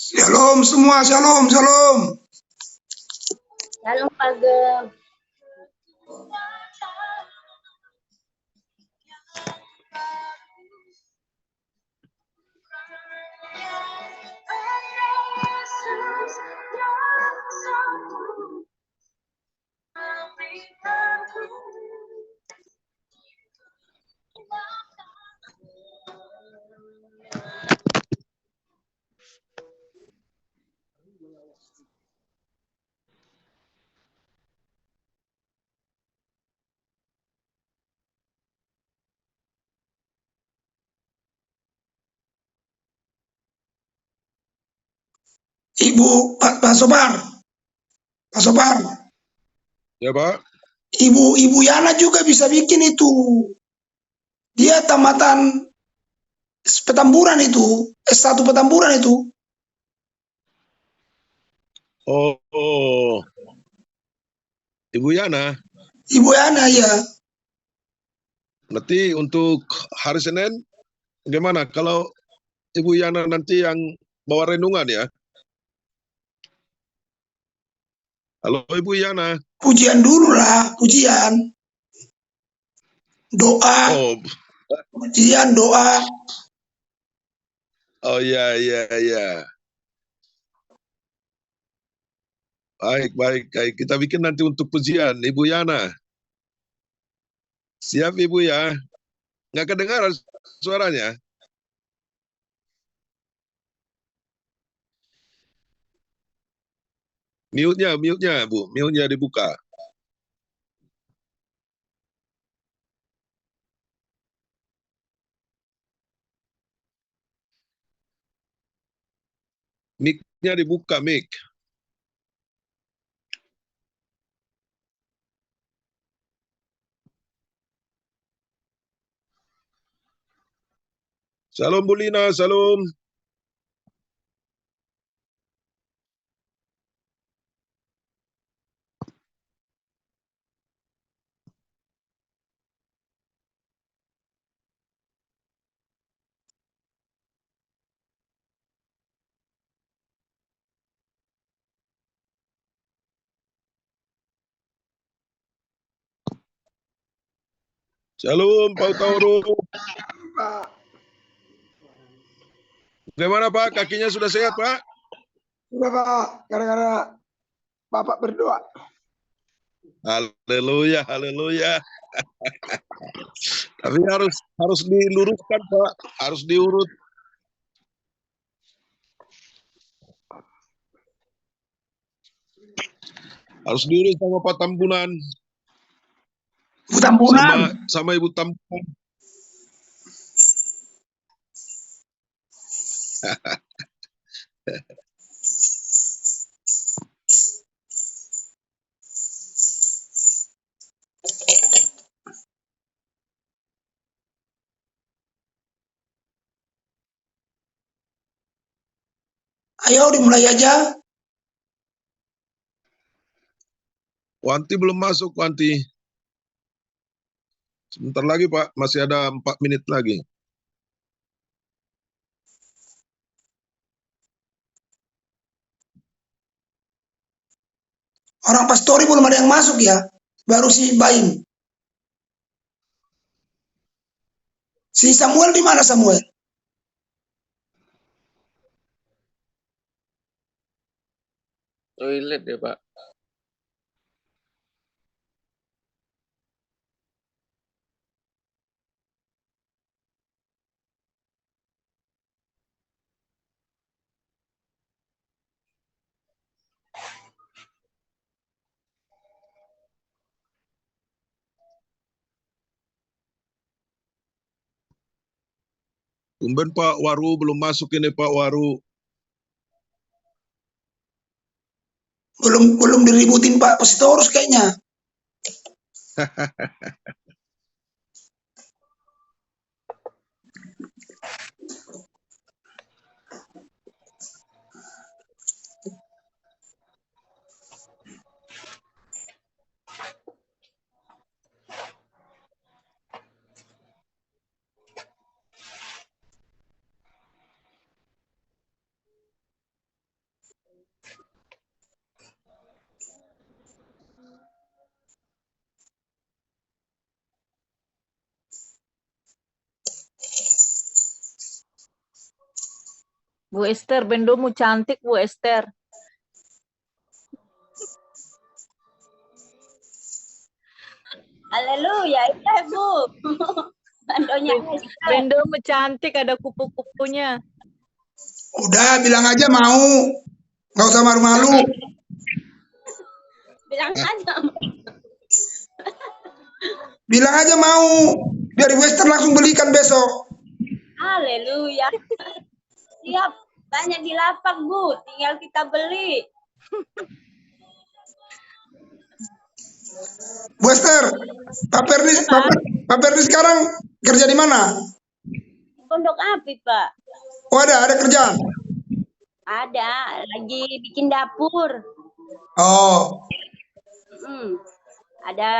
Shalom semua, shalom, shalom. Shalom Pak Ageng. Ibu, Pak Sobar, Pak Sobar. Ya Pak. Ibu Yana juga bisa bikin itu. Dia tamatan Petamburan itu, S1 Petamburan itu. Oh, Ibu Yana. Ibu Yana ya. Nanti untuk hari Senin, gimana kalau Ibu Yana nanti yang bawa renungan ya? Halo Ibu Yana. Pujian dulu lah, pujian. Doa, Oh, pujian, doa. oh ya. Baik. Kita bikin nanti untuk pujian, Ibu Yana. Siap Ibu ya. Nggak kedengaran suaranya? Mute-nya Bu. Mute-nya dibuka. Mic-nya dibuka, mic. Salam Bu Lina, salam. Salam Pak Tauro. Bagaimana Pak? Kakinya sudah sehat Pak? Sudah Pak, gara-gara Bapak berdoa. Haleluya. Tapi harus diluruskan Pak, harus diurut. Harus diurut sama Pak Tambunan. Bu Tambunan. Sama Ibu Tambunan. Ayo dimulai aja. Wanti belum masuk, Wanti. Sebentar lagi Pak, masih ada 4 menit lagi. Orang pastori belum ada yang masuk ya. Baru si Baim. Si Samuel di mana Samuel? Toilet ya Pak. Tumben Pak Waru belum masuk ini Pak Waru. Belum diributin Pak Pasitorus kayaknya. Bu Esther, bendomu cantik Bu Esther. Haleluya, itu Bu. Bandonya Esther. Bendomu cantik, ada kupu-kupunya. Udah bilang aja mau. Nggak usah malu-malu. Bilang aja. Bilang aja mau. Biar Ibu Esther langsung belikan besok. Haleluya. Siap, banyak di lapak Bu, tinggal kita beli. Bu Esther, Pak Perdi sekarang kerja di mana? Pondok Api, Pak. Oh ada kerjaan. Ada, lagi bikin dapur. Oh, Ada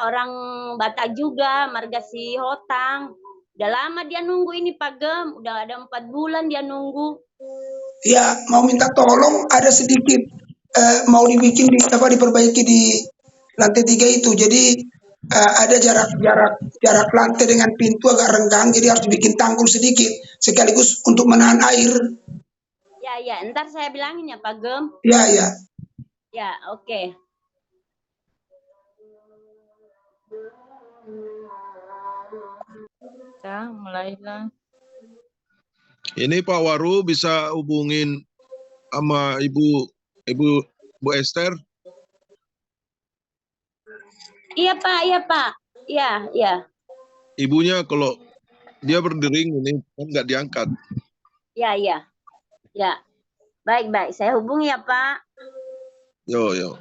orang Batak juga, marga si Hotang. Udah lama dia nunggu ini Pak Gem, udah ada 4 bulan dia nunggu. ya mau minta tolong ada sedikit mau dibikin diperbaiki di lantai 3 itu. Jadi ada jarak lantai dengan pintu agak renggang, jadi harus dibikin tanggul sedikit sekaligus untuk menahan air. Ya, ntar saya bilangin ya Pak Gem. Ya. Ya, oke. Ya, mulailah. Ini Pak Waru bisa hubungin sama Ibu Esther? Iya Pak. Iya. Ibunya kalau dia berdering ini kan nggak diangkat. Ya. Baik, saya hubungi ya Pak. Yo.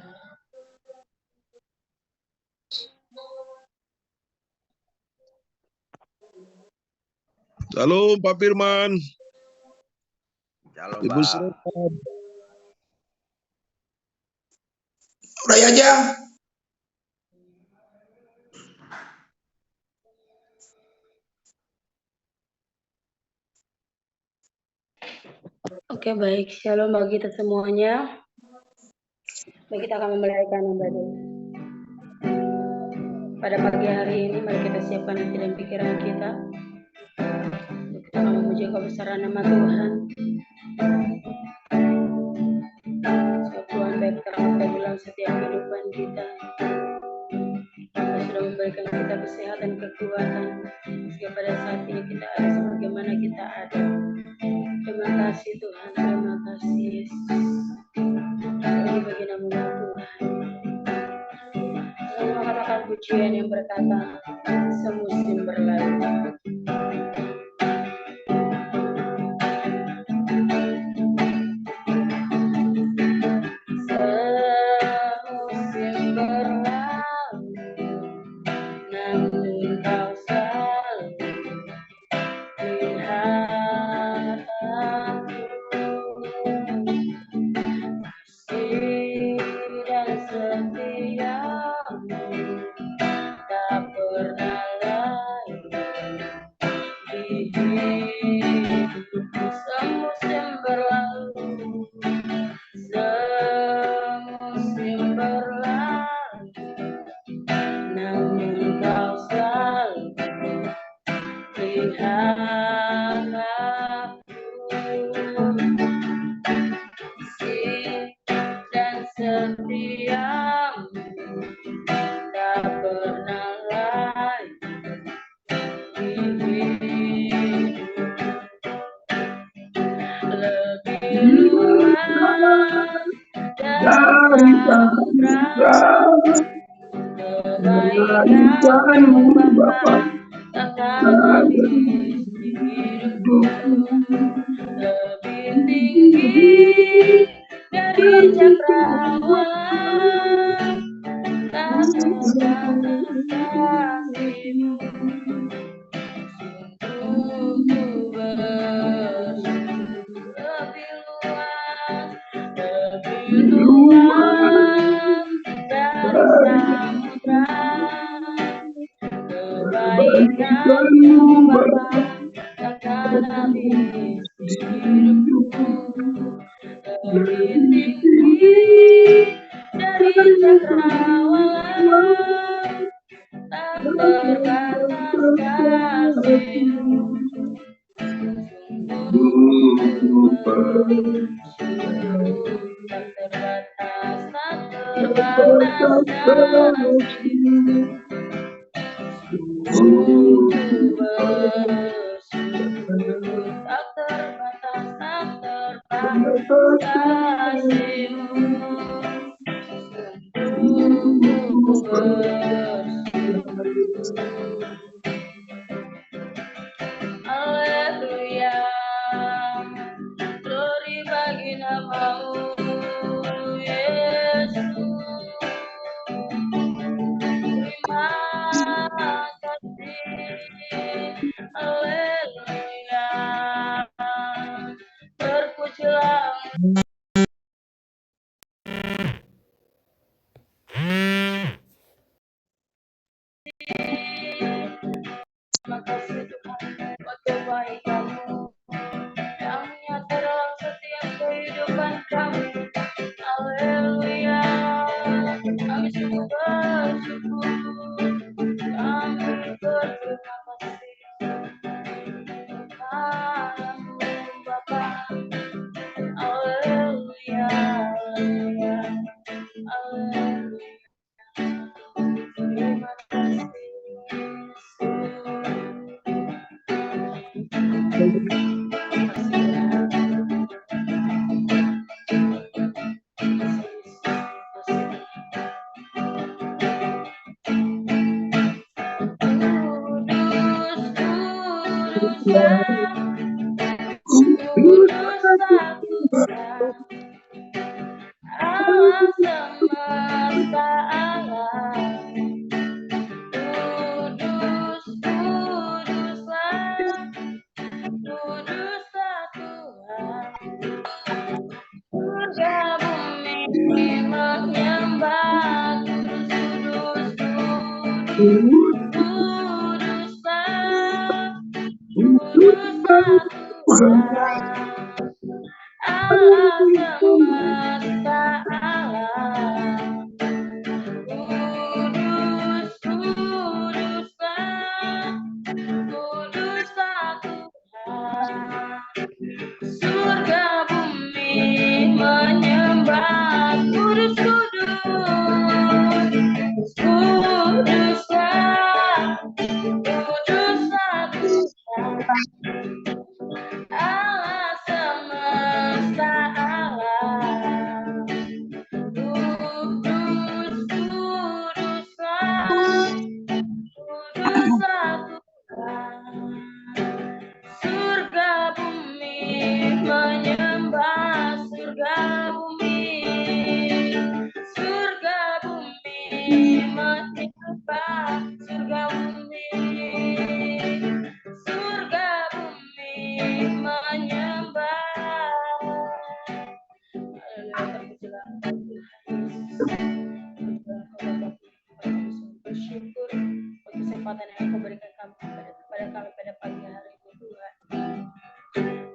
Halo Pak Firman. Halo, Ibu Pak. Sretan. Udah aja. Oke, baik. Shalom bagi kita semuanya. Baik, kita akan memulaikan ibadah. Pada pagi hari ini, mari kita siapkan hati dan pikiran kita. Kita akan memuji kebesaran nama Tuhan. Sebab Tuhan baik terang dalam setiap kehidupan kita. Dia sudah memberikan kita kesehatan, kekuatan. Sehingga pada saat ini kita ada sebagaimana kita ada. Terima kasih Tuhan, terima kasih Yesus. Ini bagi nama Tuhan. Saya mau katakan pujian yang berkata, semusim berlalu. Semusim berlalu, namun kau selalu lihat kasih dan setiamu tak pernah lain di hidupku. Semusim berlalu, namun kau selalu lihat aku. Kasih dan setiamu tak pernah lain di hidupku. Lebih luas dari samudra, kebaikanmu Bapa takkan habis di hidupku. Lebih tinggi dari cakrawala, tak terbatas kasih-Mu. Sungguh ku bersyukur. Lebih luas dari samudra, kebaikan-Mu Bapa takkan habis di hidupku. Lebih tinggi dari cakrawala, tak terbatas kasih-Mu. Sungguh tak terbatas, tak terbatas kasih-Mu. Sungguh bersyukur, tak terbatas, tak terbatas kasih-Mu. Sungguh bersyukur. Haleluya, glory bagi nama-Mu, Yesus. Terima kasih, haleluya, terpujilah. Terima kasih Tuhan buat kebaikan-Mu yang nyata dalam setiap kehidupan kami. Haleluya, kami sungguh bersyukur, kami berterima kasih kepadamu Bapa. Haleluya, haleluya, haleluya. Terima kasih Kudus tak Tuhan, Allah semesta alam. Kudus, kuduslah, kudus tak Tuhan. Surga bumi menyembah, kudus, kudus, kuduslah, kudus tak Tuhan. Allah semesta alam. Kudus, kuduslah, kudus tak Tuhan. Surga bumi menyembah, kudus, kudus, kuduslah, kudus tak Tuhan. Allah semesta alam. Kudus, kuduslah, kudus tak Tuhan. Surga bumi menyembah, surga bumi menyembah, surga bumi menyembah. Bersyukur untuk kesempatan yang Engkau berikan kepada kami pada pagi hari ini, Tuhan.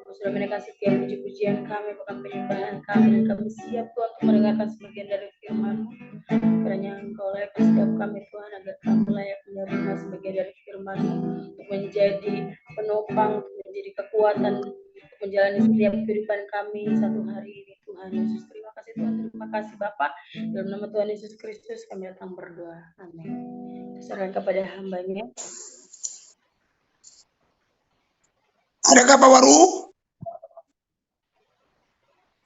Kau sudah mendengar setiap puji-pujian kami, bukan penyembahan kami, dan kami siap Tuhan untuk mendengarkan sebagian dari firman-Mu. Kiranya Engkau layak setiap kami Tuhan, agar kami layak menerima sebagian dari firman-Mu untuk menjadi penopang, menjadi kekuatan untuk menjalani setiap kehidupan kami satu hari ini, Tuhan Yesus. Terima kasih Tuhan, terima kasih Bapak. Dalam nama Tuhan Yesus Kristus kami datang berdoa. Amin. Serahkan kepada hamba-Nya. Adakah Pak Waru?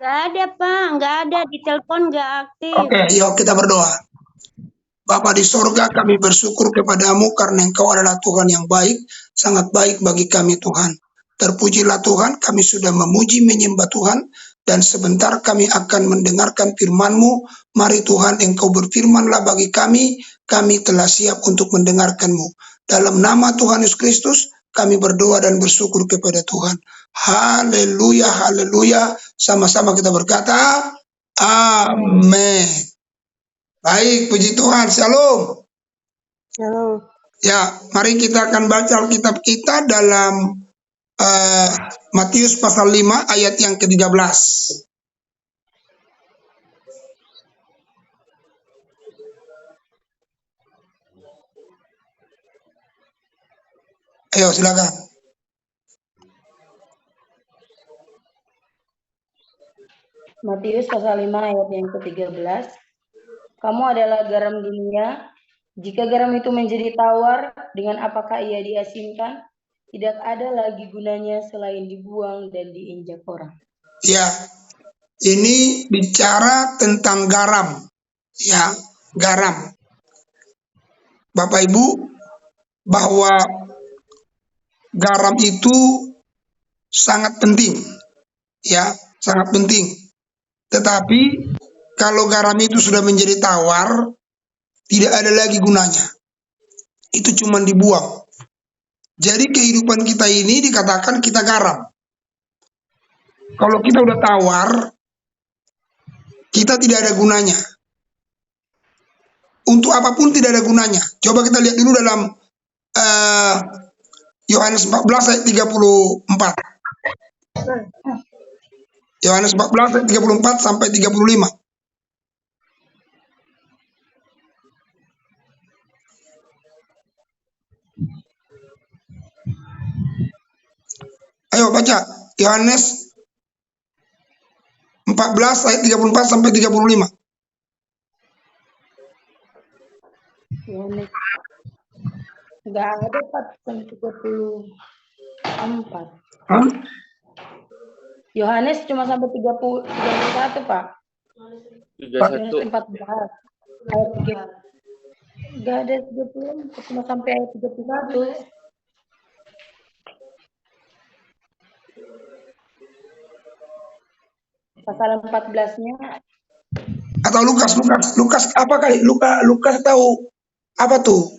Gak ada Pak, nggak ada, di telepon nggak aktif. Oke, yuk kita berdoa. Bapa di sorga, kami bersyukur kepadamu karena Engkau adalah Tuhan yang baik, sangat baik bagi kami Tuhan. Terpujilah Tuhan, kami sudah memuji menyembah Tuhan, dan sebentar kami akan mendengarkan firman-Mu. Mari Tuhan, Engkau berfirmanlah bagi kami telah siap untuk mendengarkan-Mu. Dalam nama Tuhan Yesus Kristus, kami berdoa dan bersyukur kepada Tuhan. Haleluya, haleluya. Sama-sama kita berkata, amin. Baik, puji Tuhan. Shalom. Shalom. Ya, mari kita akan baca Alkitab kita dalam Matius pasal 5 ayat yang ke-13. Ayo, silakan. Matius pasal 5 ayat yang ke-13. Kamu adalah garam dunia. Jika garam itu menjadi tawar, dengan apakah ia diasinkan? Tidak ada lagi gunanya selain dibuang dan diinjak orang. Ya, ini bicara tentang garam. Ya, garam. Bapak Ibu, bahwa garam itu sangat penting. Ya, sangat penting. Tetapi kalau garam itu sudah menjadi tawar, tidak ada lagi gunanya. Itu cuma dibuang. Jadi kehidupan kita ini dikatakan kita garam. Kalau kita udah tawar, kita tidak ada gunanya. Untuk apapun tidak ada gunanya. Coba kita lihat dulu dalam Yohanes 14 ayat 34. Yohanes 14 ayat 34 sampai 35. Ayo baca Yohanes 14 ayat 34 sampai 35. Yohanes. Nggak ada Pak, sampai 34. Hah? Yohanes cuma sampai 31 Pak. 31. 14 ayat 3. Nggak ada 30, cuma sampai ayat 31. Pasal 14-nya Atau Lukas apa kali? Lukas tahu apa tuh?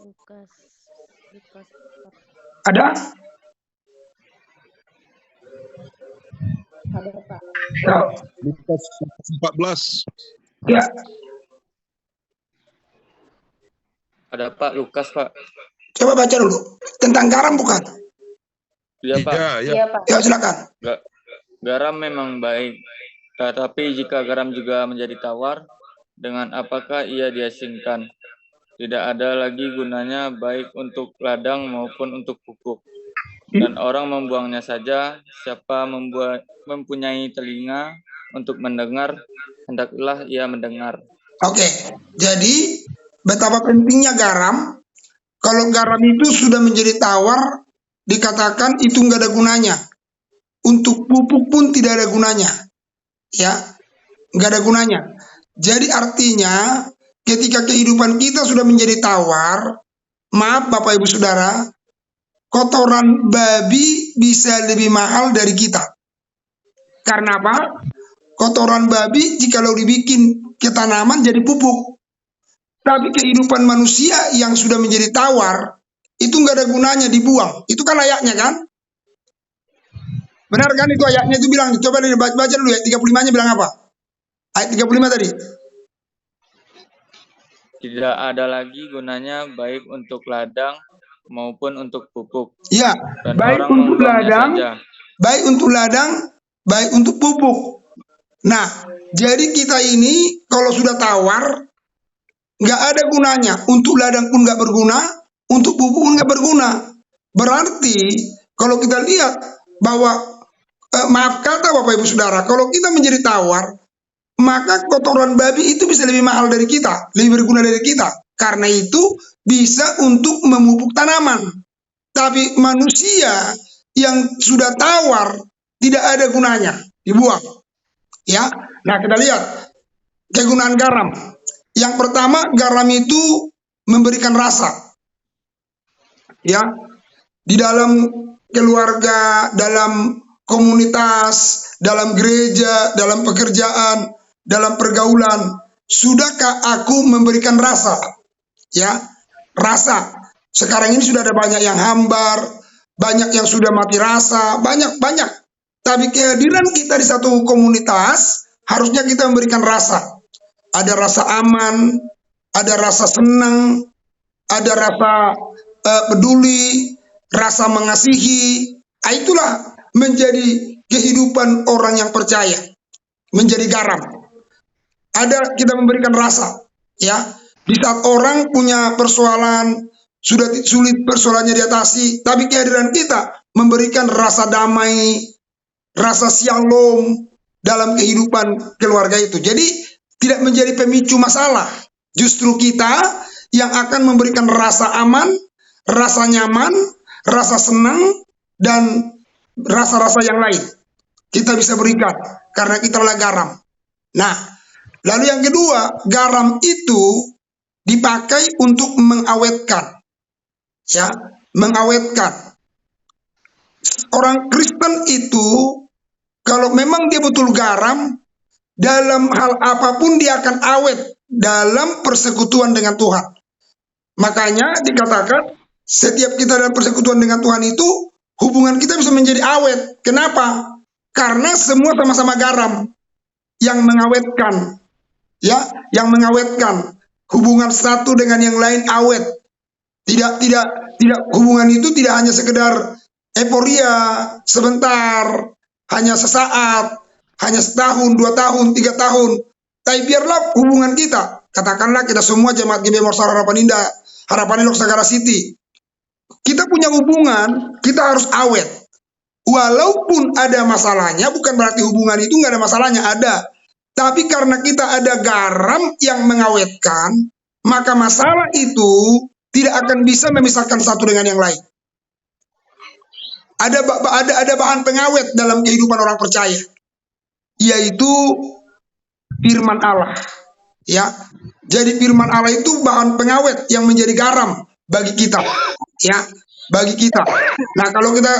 Lukas. Ada? ada Pak. Ya. Lukas 14. Ya. Ada Pak, Lukas Pak. Coba baca dulu. Tentang garam bukan? Iya Pak. Ya, Iya Pak. Ya silakan. Garam memang baik, tetapi jika garam juga menjadi tawar, dengan apakah ia diasingkan? Tidak ada lagi gunanya baik untuk ladang maupun untuk pupuk. Dan orang membuangnya saja. Siapa mempunyai telinga untuk mendengar, hendaklah ia mendengar. Oke. Jadi betapa pentingnya garam. Kalau garam itu sudah menjadi tawar, dikatakan itu nggak ada gunanya. Untuk pupuk pun tidak ada gunanya. Ya, nggak ada gunanya. Jadi artinya ketika kehidupan kita sudah menjadi tawar, maaf Bapak Ibu Saudara, kotoran babi bisa lebih mahal dari kita. Karena apa? Kotoran babi jikalau dibikin ke tanaman jadi pupuk. Tapi kehidupan manusia yang sudah menjadi tawar, itu nggak ada gunanya, dibuang. Itu kan ayatnya kan? Benar kan itu ayatnya itu bilang, coba baca dulu ya, 35-nya bilang apa? Ayat 35 tadi. Tidak ada lagi gunanya baik untuk ladang maupun untuk pupuk. Ya, Dan baik orang untuk membuangnya ladang, saja. baik untuk ladang, baik untuk pupuk. Nah, jadi kita ini kalau sudah tawar, nggak ada gunanya. Untuk ladang pun nggak berguna, untuk pupuk pun nggak berguna. Berarti kalau kita lihat bahwa maaf kata Bapak Ibu Saudara, kalau kita menjadi tawar, maka kotoran babi itu bisa lebih mahal dari kita, lebih berguna dari kita. Karena itu bisa untuk memupuk tanaman. Tapi manusia yang sudah tawar tidak ada gunanya, dibuang. Ya, nah kita lihat kegunaan garam. Yang pertama, garam itu memberikan rasa. Ya, di dalam keluarga, dalam komunitas, dalam gereja, dalam pekerjaan, dalam pergaulan, sudahkah aku memberikan rasa? Ya, rasa. Sekarang ini sudah ada banyak yang hambar, banyak yang sudah mati rasa, banyak. Tapi kehadiran kita di satu komunitas, harusnya kita memberikan rasa. Ada rasa aman, ada rasa senang, ada rasa peduli, rasa mengasihi. Itulah menjadi kehidupan orang yang percaya, menjadi garam. kita memberikan rasa, ya. Di saat orang punya persoalan, sudah sulit persoalannya diatasi, tapi kehadiran kita memberikan rasa damai, rasa shalom dalam kehidupan keluarga itu. Jadi tidak menjadi pemicu masalah. Justru kita yang akan memberikan rasa aman, rasa nyaman, rasa senang, dan rasa-rasa yang lain. Kita bisa berikan karena kita adalah garam. Nah, lalu yang kedua, garam itu dipakai untuk mengawetkan. Ya, mengawetkan. Orang Kristen itu kalau memang dia betul garam, dalam hal apapun dia akan awet dalam persekutuan dengan Tuhan. Makanya dikatakan setiap kita dalam persekutuan dengan Tuhan itu hubungan kita bisa menjadi awet. Kenapa? Karena semua sama-sama garam yang mengawetkan, ya, yang mengawetkan hubungan satu dengan yang lain awet. Tidak hubungan itu tidak hanya sekedar euforia sebentar, hanya sesaat, hanya setahun, 2 tahun, 3 tahun. Tapi biarlah hubungan kita, katakanlah kita semua jemaat GBI Morsar Harapan Indah, Harapan Indah Sagara City, kita punya hubungan, kita harus awet. Walaupun ada masalahnya, bukan berarti hubungan itu nggak ada masalahnya, ada. Tapi karena kita ada garam yang mengawetkan, maka masalah itu tidak akan bisa memisahkan satu dengan yang lain. Ada bahan pengawet dalam kehidupan orang percaya, yaitu firman Allah. Ya, jadi firman Allah itu bahan pengawet yang menjadi garam bagi kita, ya, bagi kita. Nah, kalau kita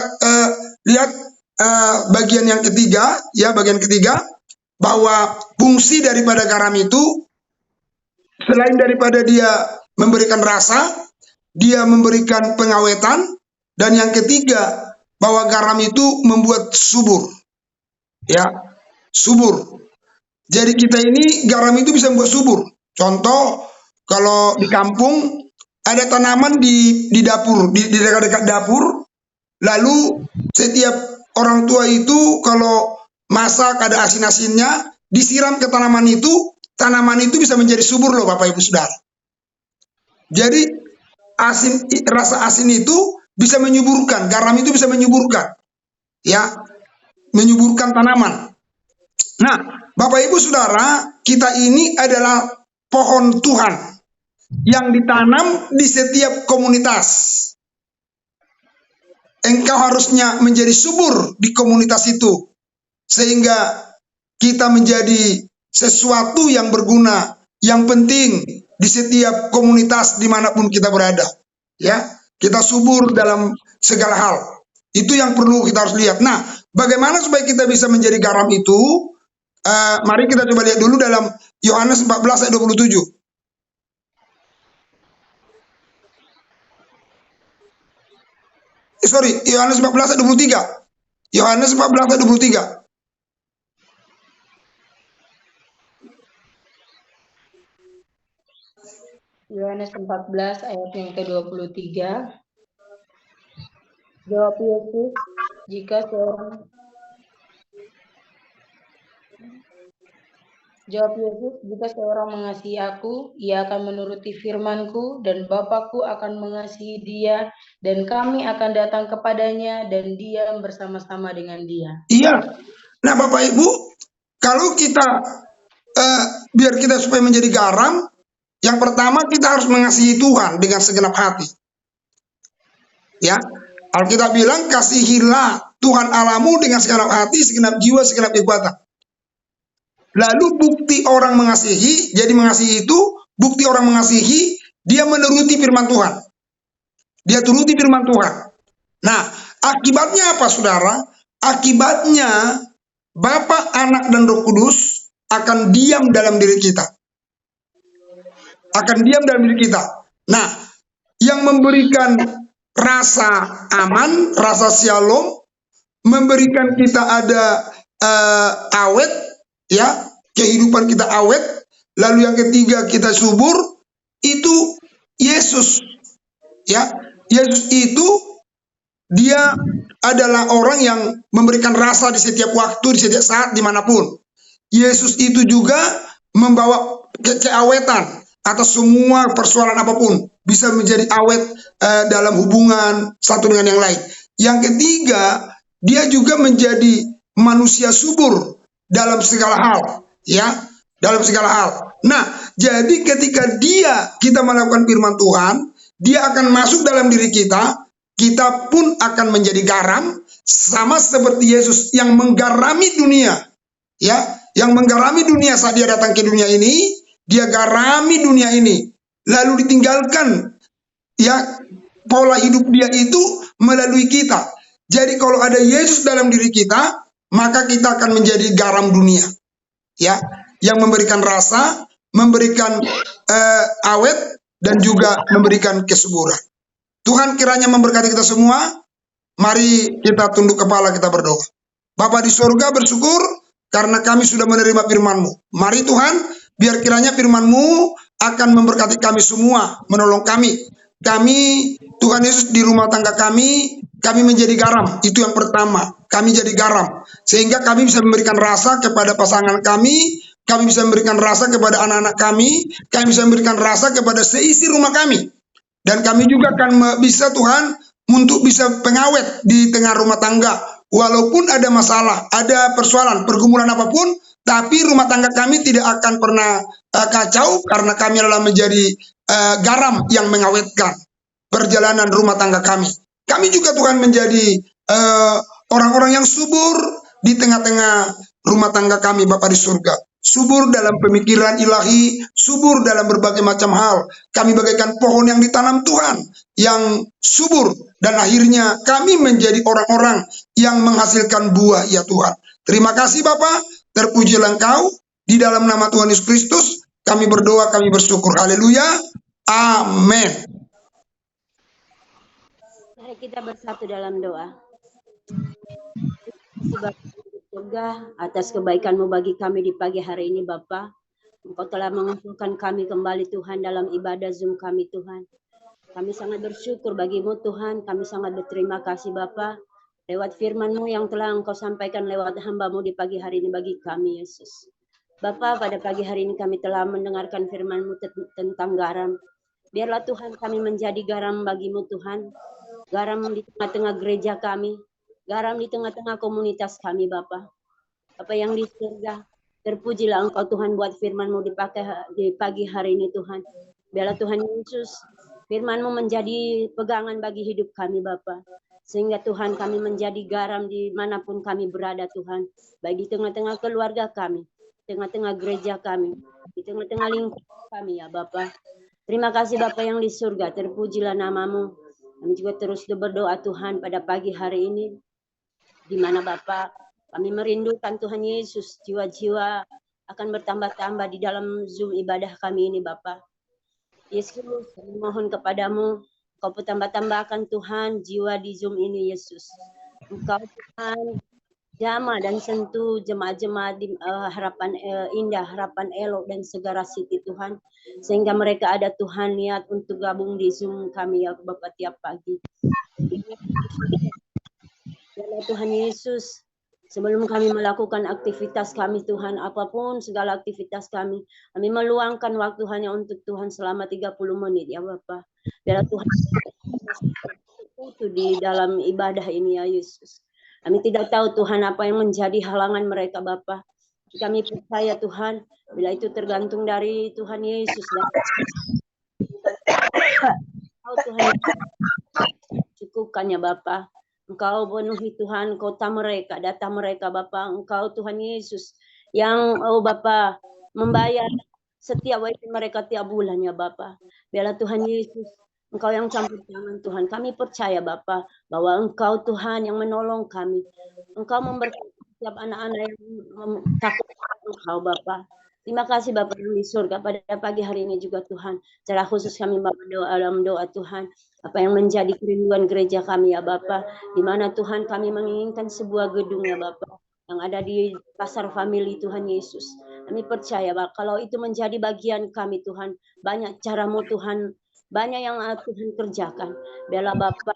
lihat bagian yang ketiga, ya, bagian ketiga, bahwa fungsi daripada garam itu selain daripada dia memberikan rasa, dia memberikan pengawetan, dan yang ketiga bahwa garam itu membuat subur, ya, subur. Jadi kita ini garam itu bisa membuat subur. Contoh, kalau di kampung ada tanaman di dapur, di dekat-dekat dapur, lalu setiap orang tua itu kalau masak ada asin-asinnya, disiram ke tanaman itu bisa menjadi subur loh Bapak Ibu Saudara. Jadi rasa asin itu bisa menyuburkan, garam itu bisa menyuburkan, ya, menyuburkan tanaman. Nah, Bapak Ibu Saudara, kita ini adalah pohon Tuhan yang ditanam di setiap komunitas. Engkau harusnya menjadi subur di komunitas itu, sehingga kita menjadi sesuatu yang berguna, yang penting di setiap komunitas dimanapun kita berada. Ya, kita subur dalam segala hal. Itu yang perlu kita harus lihat. Nah, bagaimana supaya kita bisa menjadi garam itu? Mari kita coba lihat dulu dalam Yohanes 14 ayat 27. Yohanes 14 ayat 23. Yohanes 14 ayat 23. Yohanes 14 ayat yang ke-23. Jawab Yesus, jika seorang mengasihi aku, ia akan menuruti firman-Ku, dan Bapa-Ku akan mengasihi dia, dan kami akan datang kepadanya dan diam bersama-sama dengan dia. Iya. Nah, Bapak Ibu, kalau kita biar kita supaya menjadi garam, yang pertama kita harus mengasihi Tuhan dengan segenap hati. Ya, Alkitab bilang kasihilah Tuhan Allahmu dengan segenap hati, segenap jiwa, segenap kekuatan. Lalu bukti orang mengasihi, jadi mengasihi itu, bukti orang mengasihi, dia menuruti firman Tuhan. Dia turuti firman Tuhan. Nah, akibatnya apa saudara? Akibatnya Bapa, Anak, dan Roh Kudus akan diam dalam diri kita. Akan diam dalam diri kita. Nah, yang memberikan rasa aman, rasa shalom, memberikan kita ada awet, ya, kehidupan kita awet. Lalu yang ketiga kita subur, itu Yesus. Ya, Yesus itu dia adalah orang yang memberikan rasa di setiap waktu, di setiap saat, dimanapun. Yesus itu juga membawa keawetan atas semua persoalan apapun, bisa menjadi awet dalam hubungan satu dengan yang lain. Yang ketiga, dia juga menjadi manusia subur dalam segala hal, ya, dalam segala hal. Nah, jadi ketika kita melakukan firman Tuhan, dia akan masuk dalam diri kita, kita pun akan menjadi garam, sama seperti Yesus yang menggarami dunia, ya, yang menggarami dunia saat dia datang ke dunia ini, dia garami dunia ini, lalu ditinggalkan, ya, pola hidup dia itu melalui kita. Jadi kalau ada Yesus dalam diri kita, maka kita akan menjadi garam dunia, ya, yang memberikan rasa, memberikan awet, dan juga memberikan kesuburan. Tuhan kiranya memberkati kita semua. Mari kita tunduk kepala, kita berdoa. Bapa di surga, bersyukur karena kami sudah menerima firman-Mu. Mari Tuhan, biar kiranya firman-Mu akan memberkati kami semua, menolong kami. Kami, Tuhan Yesus, di rumah tangga kami menjadi garam. Itu yang pertama, kami jadi garam. Sehingga kami bisa memberikan rasa kepada pasangan kami bisa memberikan rasa kepada anak-anak kami bisa memberikan rasa kepada seisi rumah kami. Dan kami juga akan bisa, Tuhan, untuk bisa pengawet di tengah rumah tangga. Walaupun ada masalah, ada persoalan, pergumulan apapun, tapi rumah tangga kami tidak akan pernah kacau karena kami adalah menjadi garam yang mengawetkan perjalanan rumah tangga kami. Kami juga, Tuhan, menjadi orang-orang yang subur di tengah-tengah rumah tangga kami, Bapa di surga. Subur dalam pemikiran ilahi, subur dalam berbagai macam hal. Kami bagaikan pohon yang ditanam Tuhan, yang subur, dan akhirnya kami menjadi orang-orang yang menghasilkan buah, ya Tuhan. Terima kasih Bapa, terpujilah Engkau, di dalam nama Tuhan Yesus Kristus, kami berdoa, kami bersyukur. Haleluya, amin. Mari kita bersatu dalam doa. Terima kasih Bapak surga atas kebaikan-Mu bagi kami di pagi hari ini Bapa. Engkau telah mengumpulkan kami kembali Tuhan dalam ibadah Zoom kami Tuhan. Kami sangat bersyukur bagi-Mu Tuhan. Kami sangat berterima kasih Bapa lewat firman-Mu yang telah Engkau sampaikan lewat hamba-Mu di pagi hari ini bagi kami Yesus. Bapa, pada pagi hari ini kami telah mendengarkan firman-Mu tentang garam. Biarlah Tuhan kami menjadi garam bagi-Mu Tuhan. Garam di tengah-tengah gereja kami. Garam di tengah-tengah komunitas kami Bapa. Bapa yang di surga, terpujilah Engkau Tuhan buat firman-Mu di pagi hari ini Tuhan. Biarlah Tuhan Yesus, firman-Mu menjadi pegangan bagi hidup kami Bapa. Sehingga Tuhan kami menjadi garam dimanapun kami berada Tuhan. Baik di tengah-tengah keluarga kami, tengah-tengah gereja kami, di tengah-tengah lingkungan kami ya Bapa. Terima kasih Bapa yang di surga, terpujilah nama-Mu. Kami juga terus berdoa Tuhan pada pagi hari ini. Di mana Bapa, kami merindukan Tuhan Yesus, jiwa-jiwa akan bertambah-tambah di dalam Zoom ibadah kami ini Bapa. Yesus, kami mohon kepadamu, Kau bertambah-tambahkan Tuhan jiwa di Zoom ini Yesus. Engkau Tuhan, jamah dan sentuh jemaat-jemaat di harapan indah, harapan elok dan segala siti Tuhan. Sehingga mereka ada Tuhan niat untuk gabung di Zoom kami ya Bapa tiap pagi. Ya Tuhan Yesus, sebelum kami melakukan aktivitas kami Tuhan, apapun segala aktivitas kami meluangkan waktu hanya untuk Tuhan selama 30 menit ya Bapak. Biarlah Tuhan itu di dalam ibadah ini ya Yesus. Kami tidak tahu Tuhan apa yang menjadi halangan mereka Bapak. Kami percaya Tuhan, bila itu tergantung dari Tuhan Yesus. Tuhan cukupkan ya Bapak. Engkau penuhi Tuhan kota mereka, data mereka Bapa. Engkau Tuhan Yesus yang Bapa membayar setiap WP mereka tiap bulan ya Bapa. Biarlah Tuhan Yesus, Engkau yang campur tangan Tuhan. Kami percaya Bapa bahwa Engkau Tuhan yang menolong kami. Engkau memberkati setiap anak-anak yang takut Engkau Bapa. Terima kasih Bapak yang di surga pada pagi hari ini juga Tuhan. Secara khusus kami berdoa dalam doa Tuhan. Apa yang menjadi kerinduan gereja kami ya Bapak. Di mana Tuhan kami menginginkan sebuah gedung ya Bapak. Yang ada di Pasar Family Tuhan Yesus. Kami percaya Bapak kalau itu menjadi bagian kami Tuhan. Banyak caramu Tuhan. Banyak yang Tuhan kerjakan. Biarlah Bapak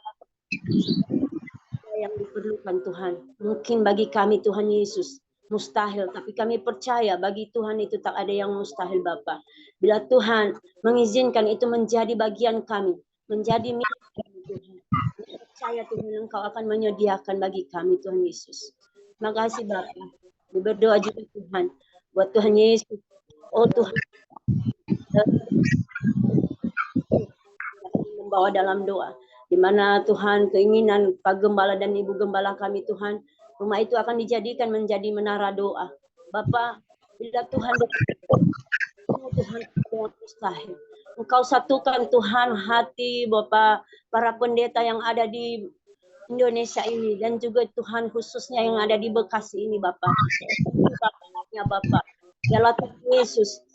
yang diperlukan Tuhan. Mungkin bagi kami Tuhan Yesus. mustahil, tapi kami percaya bagi Tuhan itu tak ada yang mustahil Bapa. Bila Tuhan mengizinkan itu menjadi bagian kami, menjadi milik kami Tuhan. Kami percaya Tuhan Engkau akan menyediakan bagi kami Tuhan Yesus. Terima kasih Bapa. Kami berdoa juga Tuhan buat Tuhan Yesus. Oh Tuhan, membawa dalam doa, di mana Tuhan keinginan Pak Gembala dan Ibu Gembala kami Tuhan, rumah itu akan dijadikan menjadi menara doa. Bapak, bila Tuhan Tuhan yang mustahil. Engkau satukan Tuhan hati Bapak para pendeta yang ada di Indonesia ini dan juga Tuhan khususnya yang ada di Bekasi ini Bapak. Bapak, biarlah Tuhan Yesus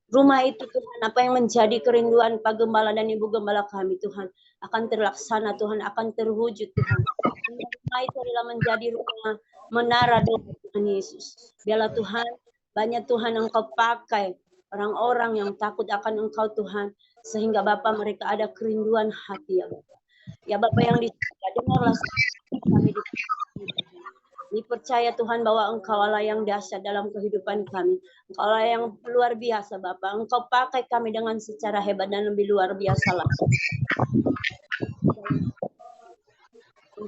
rumah itu Tuhan, apa yang menjadi kerinduan Pak Gembala dan Ibu Gembala kami Tuhan akan terlaksana Tuhan, akan terwujud Tuhan. Rumah itu adalah menjadi rumah menara doa Tuhan Yesus. Biarlah Tuhan, banyak Tuhan Engkau pakai orang-orang yang takut akan Engkau Tuhan, sehingga Bapak mereka ada kerinduan hati ya Bapak. Ya Bapak yang di surga, dengarlah kami di kami percaya Tuhan bahwa Engkau Allah yang dahsyat dalam kehidupan kami. Engkau Allah yang luar biasa Bapak. Engkau pakai kami dengan secara hebat dan lebih luar biasa lah.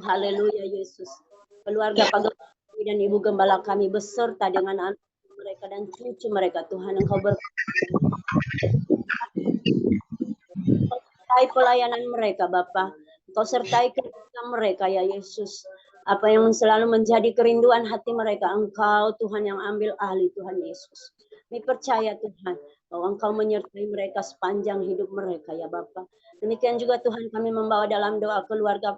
Haleluya Yesus. Keluarga Pak Gembala dan Ibu Gembala kami beserta dengan anak mereka dan cucu mereka Tuhan Engkau sertai pelayanan mereka Bapak. Engkau sertai kerja mereka ya Yesus. Apa yang selalu menjadi kerinduan hati mereka, Engkau Tuhan yang ambil alih Tuhan Yesus. Kami percaya Tuhan bahwa Engkau menyertai mereka sepanjang hidup mereka ya Bapak. Demikian juga Tuhan kami membawa dalam doa keluarga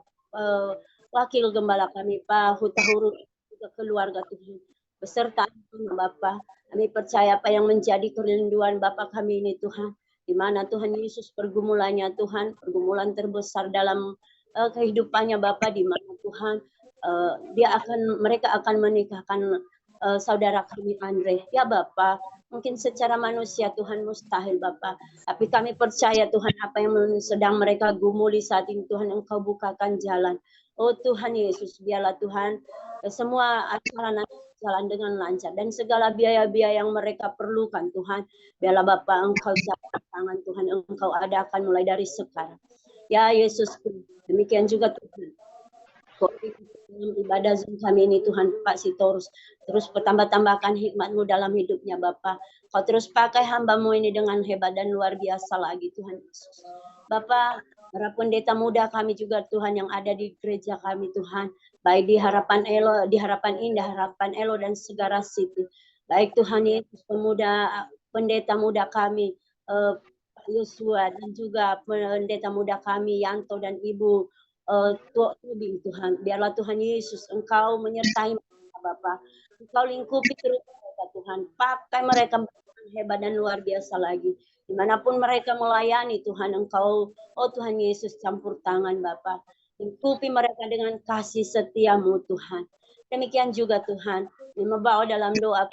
wakil gembala kami Pak Hutahuru juga keluarga Tuhan. Beserta Bapak, kami percaya apa yang menjadi kerinduan Bapak kami ini Tuhan. Di mana Tuhan Yesus pergumulannya Tuhan, pergumulan terbesar dalam kehidupannya Bapak, di mana Tuhan mereka akan menikahkan saudara kami Andre. Ya Bapak, mungkin secara manusia Tuhan mustahil Bapak, tapi kami percaya Tuhan apa yang sedang mereka gumuli saat ini Tuhan Engkau bukakan jalan. Oh Tuhan Yesus, biarlah Tuhan semua acara jalan dengan lancar dan segala biaya-biaya yang mereka perlukan Tuhan, biarlah Bapak Engkau capai tangan Tuhan, Engkau adakan mulai dari sekarang. Ya Yesus, demikian juga Tuhan. Ibadah Zoom kami ini Tuhan Pak Sitorus, terus bertambah-tambahkan hikmat-Mu dalam hidupnya Bapak. Kau terus pakai hamba-Mu ini dengan hebat dan luar biasa lagi Tuhan Yesus. Bapak, para pendeta muda kami juga Tuhan yang ada di gereja kami Tuhan, baik di Harapan Elo, di Harapan Indah, Harapan Elo dan Segara City. Baik Tuhan Yesus, pendeta muda kami Yosua dan juga pendeta muda kami Yanto dan Ibu Tuhan, biarlah Tuhan Yesus Engkau menyertai mereka Bapak, Engkau lingkupi terus mereka Tuhan, pakai mereka hebat dan luar biasa lagi, dimanapun mereka melayani Tuhan Engkau, oh Tuhan Yesus campur tangan Bapak, lingkupi mereka dengan kasih setia-Mu Tuhan. Demikian juga Tuhan, membawa dalam doa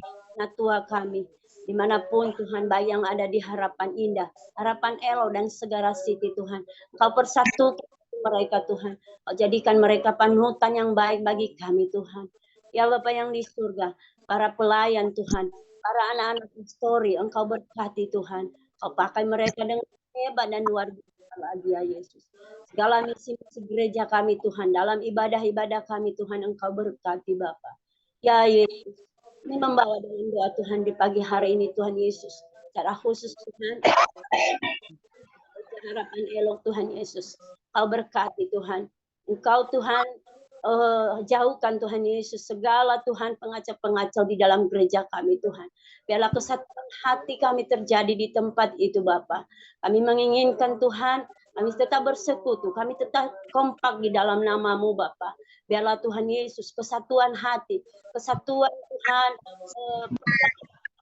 Tua kami, dimanapun Tuhan baik yang ada di Harapan Indah, Harapan Elo dan Segara City Tuhan, Engkau persatukan mereka Tuhan, jadikan mereka panutan yang baik bagi kami Tuhan. Ya Bapak yang di surga, para pelayan Tuhan, para anak-anak story, Engkau berkati Tuhan, Engkau pakai mereka dengan hebat dan luar biasa lagi ya Yesus. Segala misi-misi gereja kami Tuhan, dalam ibadah-ibadah kami Tuhan, Engkau berkati Bapak. Ya Yesus, ini membawa dalam doa Tuhan di pagi hari ini Tuhan Yesus, secara khusus Tuhan, Harapan Elo Tuhan Yesus, Engkau berkati Tuhan, Engkau Tuhan jauhkan Tuhan Yesus segala Tuhan pengacau-pengacau di dalam gereja kami Tuhan. Biarlah kesatuan hati kami terjadi di tempat itu Bapa. Kami menginginkan Tuhan, kami tetap bersekutu, kami tetap kompak di dalam nama-Mu Bapa. Biarlah Tuhan Yesus kesatuan hati, kesatuan Tuhan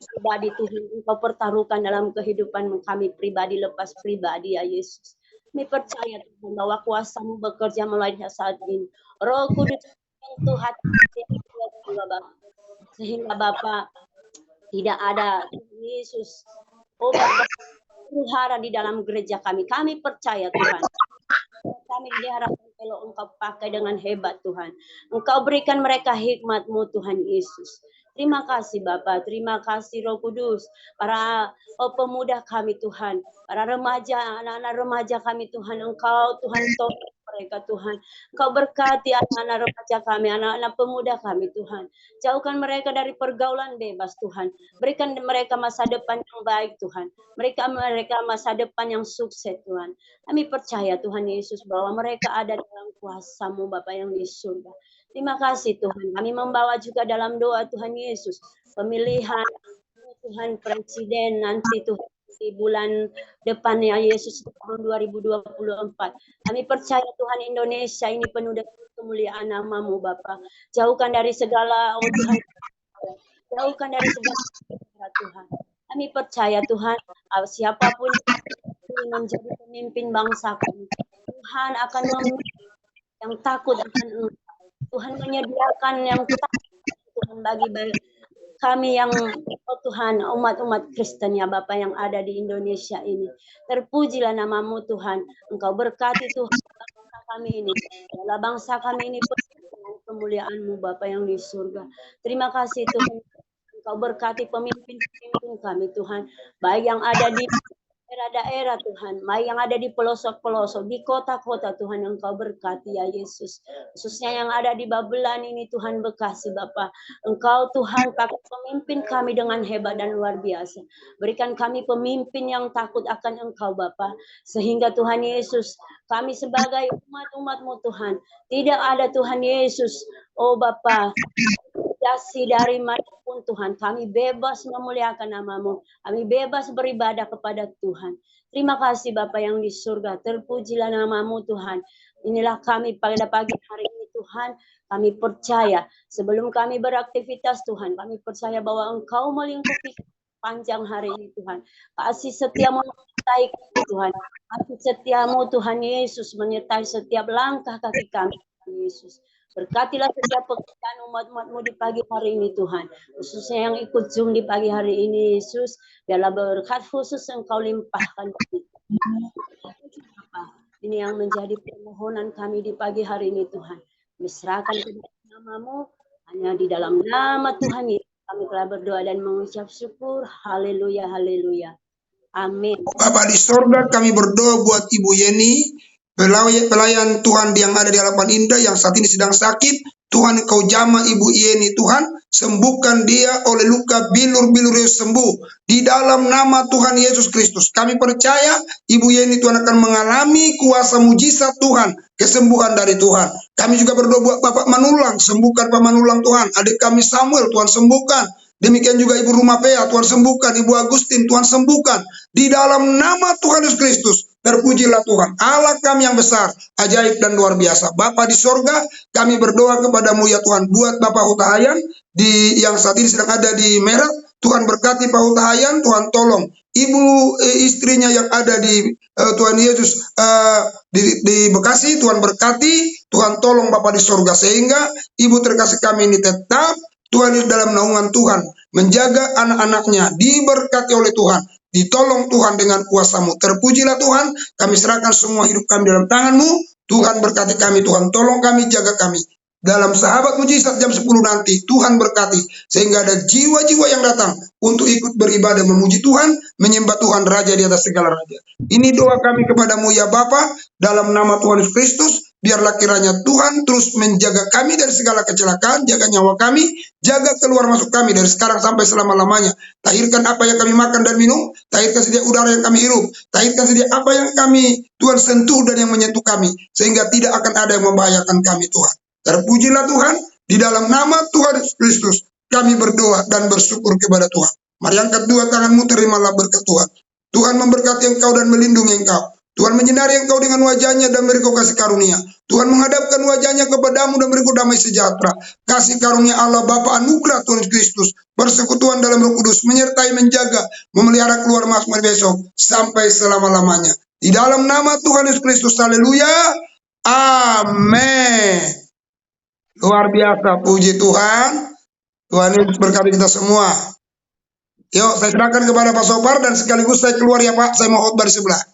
pribadi Tuhan Engkau pertaruhkan dalam kehidupan kami pribadi lepas pribadi ya Yesus. Kami percaya Tuhan bahwa kuasa-Mu bekerja melalui saat ini. Roh Kudus menyentuh hati Bapak, sehingga Bapak tidak ada Yesus. Oh Bapak, pelihara di dalam gereja kami. Kami percaya Tuhan. Kami diharapkan kalau Engkau pakai dengan hebat Tuhan. Engkau berikan mereka hikmat-Mu Tuhan Yesus. Terima kasih Bapa, terima kasih Roh Kudus, para pemuda kami Tuhan, para remaja, anak-anak remaja kami Tuhan, Engkau Tuhan tolong mereka Tuhan. Engkau berkati anak-anak remaja kami, anak-anak pemuda kami Tuhan. Jauhkan mereka dari pergaulan bebas Tuhan. Berikan mereka masa depan yang baik Tuhan. Mereka masa depan yang sukses Tuhan. Kami percaya Tuhan Yesus bahwa mereka ada dalam kuasa-Mu Bapa yang di surga. Terima kasih Tuhan. Kami membawa juga dalam doa Tuhan Yesus pemilihan Tuhan Presiden nanti Tuhan di bulan depan ya Yesus tahun 2024. Kami percaya Tuhan Indonesia ini penuh dengan kemuliaan nama-Mu Bapa. Jauhkan dari segala Tuhan. Jauhkan dari segala Tuhan. Kami percaya Tuhan siapapun yang menjadi pemimpin bangsa kami, Tuhan akan memimpin yang takut akan Engkau. Tuhan menyediakan yang Tuhan bagi kami yang Tuhan umat-umat Kristen ya Bapa yang ada di Indonesia ini. Terpujilah nama-Mu Tuhan. Engkau berkati Tuhan bangsa kami ini. Adalah bangsa kami ini penuh dengan kemuliaan-Mu Bapa yang di surga. Terima kasih Tuhan. Engkau berkati pemimpin-pemimpin kami Tuhan. Baik yang ada di daerah-daerah Tuhan, yang ada di pelosok-pelosok, di kota-kota Tuhan Engkau berkati ya Yesus. Khususnya yang ada di Babelan ini Tuhan Bekasi Bapa. Engkau Tuhan pakai pemimpin kami dengan hebat dan luar biasa. Berikan kami pemimpin yang takut akan Engkau Bapa. Sehingga Tuhan Yesus, kami sebagai umat-umat-Mu Tuhan, tidak ada Tuhan Yesus, oh Bapa, dari manapun Tuhan, kami bebas memuliakan nama-Mu, kami bebas beribadah kepada Tuhan. Terima kasih Bapa yang di surga, terpujilah nama-Mu Tuhan. Inilah kami pada pagi hari ini Tuhan, kami percaya sebelum kami beraktivitas Tuhan, kami percaya bahwa Engkau melingkupi panjang hari ini Tuhan. Kasih setia-Mu menyertai kami Tuhan, kasih setia-Mu Tuhan Yesus menyertai setiap langkah kaki kami Tuhan Yesus. Berkatilah setiap pekerjaan umat-umat-Mu di pagi hari ini Tuhan. Khususnya yang ikut Zoom di pagi hari ini Yesus. Biarlah berkat khusus Engkau limpahkan. Ini yang menjadi permohonan kami di pagi hari ini Tuhan. Diserahkan ke nama-Mu. Hanya di dalam nama Tuhan Yesus kami telah berdoa dan mengucap syukur. Haleluya, haleluya. Amin. Bapa di sorga, kami berdoa buat Ibu Yeni, pelayan Tuhan yang ada di Harapan Indah yang saat ini sedang sakit. Tuhan Engkau jamah Ibu Yeni Tuhan, sembuhkan dia oleh luka bilur-bilur sembuh di dalam nama Tuhan Yesus Kristus. Kami percaya Ibu Yeni Tuhan akan mengalami kuasa mujizat Tuhan, kesembuhan dari Tuhan. Kami juga berdoa buat Bapak Manulang, sembuhkan Pak Manulang Tuhan. Adik kami Samuel Tuhan sembuhkan. Demikian juga Ibu Rumapea, Tuhan sembuhkan. Ibu Agustin, Tuhan sembuhkan. Di dalam nama Tuhan Yesus Kristus, terpujilah Tuhan, Allah kami yang besar, ajaib dan luar biasa. Bapa di sorga, kami berdoa kepadamu ya Tuhan, buat Bapak Hutahayan, yang saat ini sedang ada di Merah. Tuhan berkati Pak Hutahayan, Tuhan tolong. Ibu istrinya yang ada di Tuhan Yesus di Bekasi, Tuhan berkati, Tuhan tolong Bapak di sorga. Sehingga Ibu terkasih kami ini tetap Tuhan dalam naungan Tuhan, menjaga anak-anaknya, diberkati oleh Tuhan, ditolong Tuhan dengan kuasa-Mu. Terpujilah Tuhan, kami serahkan semua hidup kami dalam tangan-Mu. Tuhan berkati kami, Tuhan tolong kami, jaga kami. Dalam sahabat mujizat jam 10 nanti, Tuhan berkati, sehingga ada jiwa-jiwa yang datang untuk ikut beribadah memuji Tuhan, menyembah Tuhan Raja di atas segala raja. Ini doa kami kepadamu ya Bapa, dalam nama Tuhan Yesus Kristus. Biarlah kiranya Tuhan terus menjaga kami dari segala kecelakaan, jaga nyawa kami, jaga keluar masuk kami dari sekarang sampai selama-lamanya. Tahirkan apa yang kami makan dan minum, tahirkan sedia udara yang kami hirup, tahirkan sedia apa yang kami Tuhan sentuh dan yang menyentuh kami, sehingga tidak akan ada yang membahayakan kami Tuhan. Terpujilah Tuhan, di dalam nama Tuhan Yesus Kristus, kami berdoa dan bersyukur kepada Tuhan. Mari angkat dua tanganmu, terimalah berkat Tuhan. Tuhan memberkati engkau dan melindungi engkau. Tuhan menyinari engkau dengan wajahnya dan beri kau kasih karunia. Tuhan menghadapkan wajahnya kepadamu dan beri kau damai sejahtera. Kasih karunia Allah Bapa, anugerah Tuhan Kristus, persekutuan dalam Roh Kudus, menyertai, menjaga, memelihara keluar masuk besok sampai selama-lamanya. Di dalam nama Tuhan Yesus Kristus, haleluya. Amin. Luar biasa, puji Tuhan. Tuhan Yesus berkati kita semua. Yuk, saya serahkan kepada Pak Sopar dan sekaligus saya keluar ya Pak. Saya mau khotbah di sebelah.